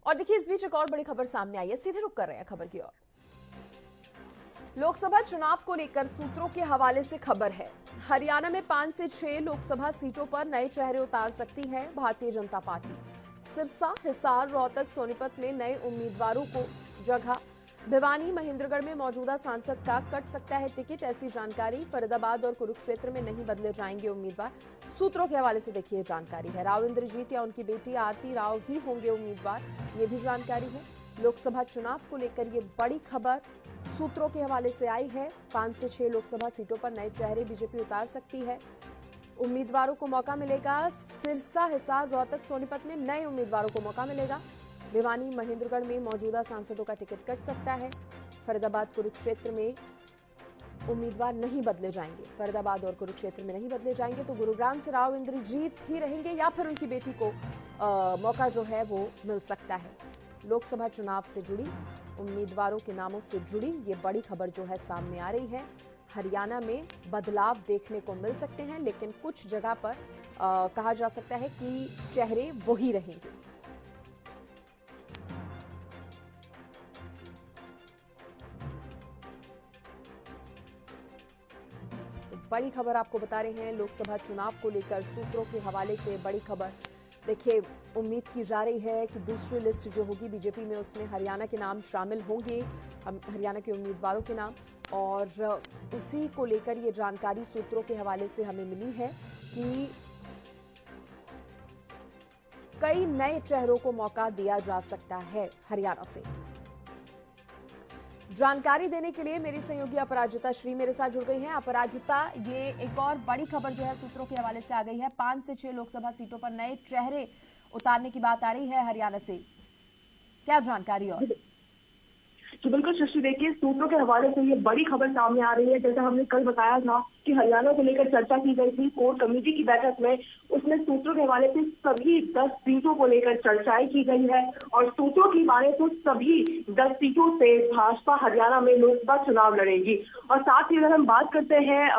और देखिए इस बीच एक और बड़ी खबर सामने आई है, सीधे रुक कर रहे हैं खबर की ओर। लोकसभा चुनाव को लेकर सूत्रों के हवाले से खबर है। हरियाणा में 5 से 6 लोकसभा सीटों पर नए चेहरे उतार सकती है भारतीय जनता पार्टी। सिरसा, हिसार, रोहतक, सोनीपत में नए उम्मीदवारों को जगह। भिवानी, महेंद्रगढ़ में मौजूदा सांसद का कट सकता है टिकट, ऐसी जानकारी। फरीदाबाद और कुरुक्षेत्र में नहीं बदले जाएंगे उम्मीदवार। सूत्रों के हवाले से देखिए जानकारी है। राव इंद्रजीत या उनकी बेटी आरती राव ही होंगे उम्मीदवार, ये भी जानकारी है। लोकसभा चुनाव को लेकर ये बड़ी खबर सूत्रों के हवाले से आई है। 5 से 6 लोकसभा सीटों पर नए चेहरे बीजेपी उतार सकती है। उम्मीदवारों को मौका मिलेगा। सिरसा, हिसार, रोहतक, सोनीपत में नए उम्मीदवारों को मौका मिलेगा। भिवानी, महेंद्रगढ़ में मौजूदा सांसदों का टिकट कट सकता है। फरीदाबाद, कुरुक्षेत्र में उम्मीदवार नहीं बदले जाएंगे। फरीदाबाद और कुरुक्षेत्र में नहीं बदले जाएंगे तो गुरुग्राम से राव इंद्रजीत ही रहेंगे या फिर उनकी बेटी को मौका जो है वो मिल सकता है। लोकसभा चुनाव से जुड़ी उम्मीदवारों के नामों से जुड़ी ये बड़ी खबर जो है सामने आ रही है। हरियाणा में बदलाव देखने को मिल सकते हैं, लेकिन कुछ जगह पर कहा जा सकता है कि चेहरे वही रहेंगे। तो बड़ी खबर आपको बता रहे हैं लोकसभा चुनाव को लेकर सूत्रों के हवाले से बड़ी खबर। देखिए उम्मीद की जा रही है कि दूसरी लिस्ट जो होगी बीजेपी में उसमें हरियाणा के नाम शामिल होंगे, हरियाणा के उम्मीदवारों के नाम। और उसी को लेकर ये जानकारी सूत्रों के हवाले से हमें मिली है कि कई नए चेहरों को मौका दिया जा सकता है हरियाणा से। जानकारी देने के लिए मेरी सहयोगी अपराजिता श्री मेरे साथ जुड़ गई हैं। अपराजिता, ये एक और बड़ी खबर जो है सूत्रों के हवाले से आ गई है। 5 से 6 लोकसभा सीटों पर नए चेहरे उतारने की बात आ रही है हरियाणा से, क्या जानकारी? और तो बिल्कुल सृष्टि, देखिए सूत्रों के हवाले से ये बड़ी खबर सामने आ रही है। जैसा हमने कल बताया था कि हरियाणा को लेकर चर्चा की गई थी कोर कमेटी की बैठक में, उसमें सूत्रों के हवाले से सभी 10 सीटों को लेकर चर्चाएं की गई है। और सूत्रों की माने तो सभी 10 सीटों से भाजपा हरियाणा में लोकसभा चुनाव लड़ेगी। और साथ ही अगर हम बात करते हैं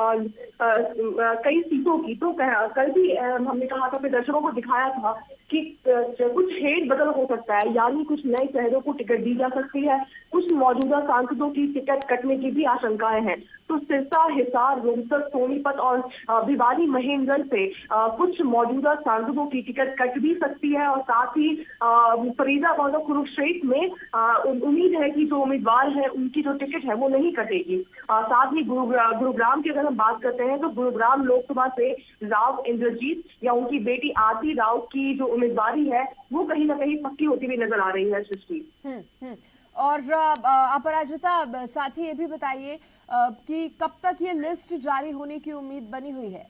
कई सीटों की, तो कल भी हमने कहा था, अपने दर्शकों को दिखाया था कि कुछ हेड बदल हो सकता है, यानी कुछ नए चेहरों को टिकट दी जा सकती है, कुछ मौजूदा सांसदों की टिकट कटने की भी आशंकाएं हैं। तो सिरसा, हिसार, रोहतक, सोनीपत और भिवानी, महेंद्रगढ़ से कुछ मौजूदा सांसदों की टिकट कट भी सकती है। और साथ ही फरीदाबाद और कुरुक्षेत्र में उम्मीद है कि जो उम्मीदवार है उनकी जो टिकट है वो नहीं कटेगी। साथ ही गुरुग्राम की अगर हम बात करते हैं तो गुरुग्राम लोकसभा से राव इंद्रजीत या उनकी बेटी आरती राव की जो उम्मीदवारी है वो कहीं ना कहीं पक्की होती हुई नजर आ रही है सृष्टि। और अपराजिता, साथ ही ये भी बताइए कि कब तक ये लिस्ट जारी होने की उम्मीद बनी हुई है?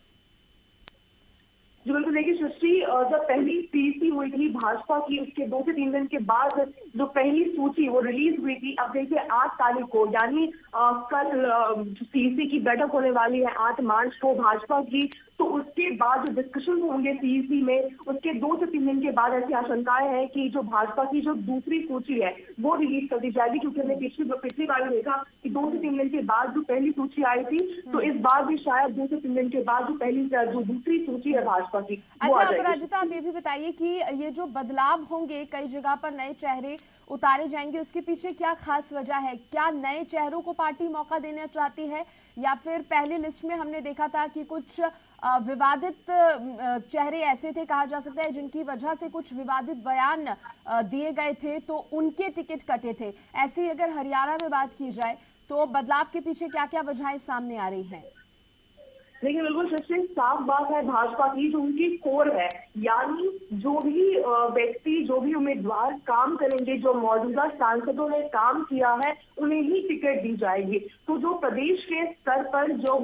जी बिल्कुल, देखिए सृष्टि, जब पहली पीसी हुई थी भाजपा की, उसके 2 से 3 दिन के बाद जो पहली सूची वो रिलीज हुई थी। अब देखिए 8 तारीख को, यानी कल पीसी की बैठक होने वाली है 8 मार्च को भाजपा की। तो उसके बाद जो डिस्कशन होंगे पीसी में, उसके 2 से 3 दिन के बाद ऐसी आशंकाएं हैं कि जो भाजपा की जो दूसरी सूची है वो रिलीज कर दी जाएगी। क्योंकि हमने पिछली बार देखा कि 2 से 3 दिन के बाद जो पहली सूची आई थी, तो इस बार भी शायद 2 से 3 दिन के बाद जो दूसरी सूची है भाजपा की वो अच्छा आ जाएगी। अपराजिता, आप ये भी बताइए कि ये जो बदलाव होंगे, कई जगह पर नए चेहरे उतारे जाएंगे, उसके पीछे क्या खास वजह है? क्या नए चेहरों को पार्टी मौका देना चाहती है, या फिर पहली लिस्ट में हमने देखा था कि कुछ विवादित चेहरे ऐसे थे, कहा जा सकता है, जिनकी वजह से कुछ विवादित बयान दिए गए थे तो उनके टिकट कटे थे। ऐसी अगर हरियाणा में बात की जाए तो बदलाव के पीछे क्या क्या वजहें सामने आ रही हैं? देखिए बिल्कुल सबसे साफ बात है भाजपा की जो उनकी कोर है, यानी जो भी व्यक्ति, जो भी उम्मीदवार काम करेंगे, जो मौजूदा सांसदों ने काम किया है, उन्हें ही टिकट दी जाएगी। तो जो प्रदेश के स्तर पर जो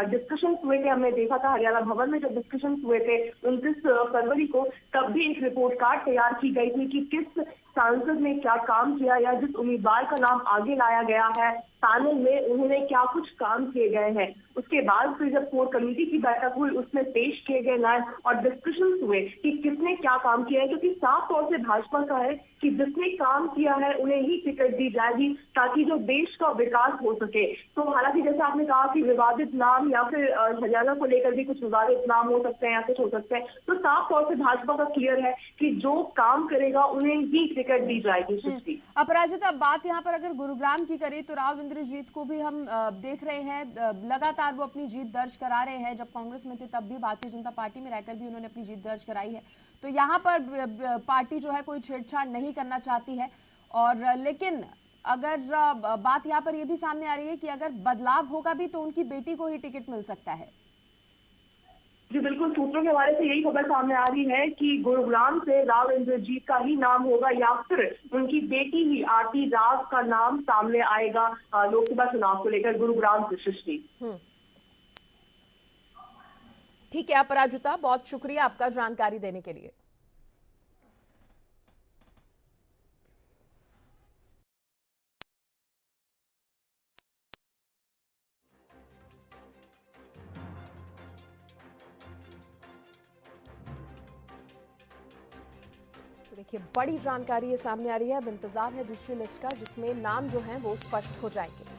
डिस्कशन हुए थे, हमने देखा था हरियाणा भवन में जब डिस्कशन हुए थे 29 फरवरी को, तब भी एक रिपोर्ट कार्ड तैयार की गई थी कि किस सांसद ने क्या काम किया या जिस उम्मीदवार का नाम आगे लाया गया है पैनल में उन्होंने क्या कुछ काम किए गए हैं। उसके बाद फिर जब कोर कमेटी की बैठक हुई उसमें पेश किए गए नाम और डिस्कशन हुए कि किसने क्या काम किया है, क्योंकि साफ तौर से भाजपा का है कि जिसने काम किया है उन्हें ही टिकट दी जाएगी ताकि जो देश का विकास हो सके। तो हालांकि जैसे आपने कहा कि विवादित नाम या फिर हरियाणा को लेकर भी कुछ विवादित नाम हो सकते हैं या कुछ हो सकते हैं, तो साफ तौर से भाजपा का क्लियर है कि जो काम करेगा उन्हें ही टिकट दी जाएगी। सृष्टि, अपराजिता, बात यहाँ पर अगर गुरुग्राम की करें तो राव इंद्रजीत को भी हम देख रहे हैं, लगातार वो अपनी जीत दर्ज करा रहे हैं। जब कांग्रेस में थे तब भी भारतीय जनता पार्टी में रहकर भी उन्होंने अपनी जीत दर्ज कराई है। तो यहाँ पर पार्टी जो है कोई छेड़छाड़ नहीं करना चाहती है। और लेकिन अगर बात यहाँ पर यह भी सामने आ रही है कि अगर बदलाव होगा भी तो उनकी बेटी को ही टिकट मिल सकता है। जी बिल्कुल, सूत्रों के हवाले से यही खबर सामने आ रही है कि गुरुग्राम से राव इंद्रजीत का ही नाम होगा या फिर उनकी बेटी ही आरती राव का नाम सामने आएगा लोकसभा चुनाव को लेकर गुरुग्राम से। सृष्टि, ठीक है अपराजिता, बहुत शुक्रिया आपका जानकारी देने के लिए। देखिए, बड़ी जानकारी ये सामने आ रही है। अब इंतजार है दूसरी लिस्ट का जिसमें नाम जो है वो स्पष्ट हो जाएंगे।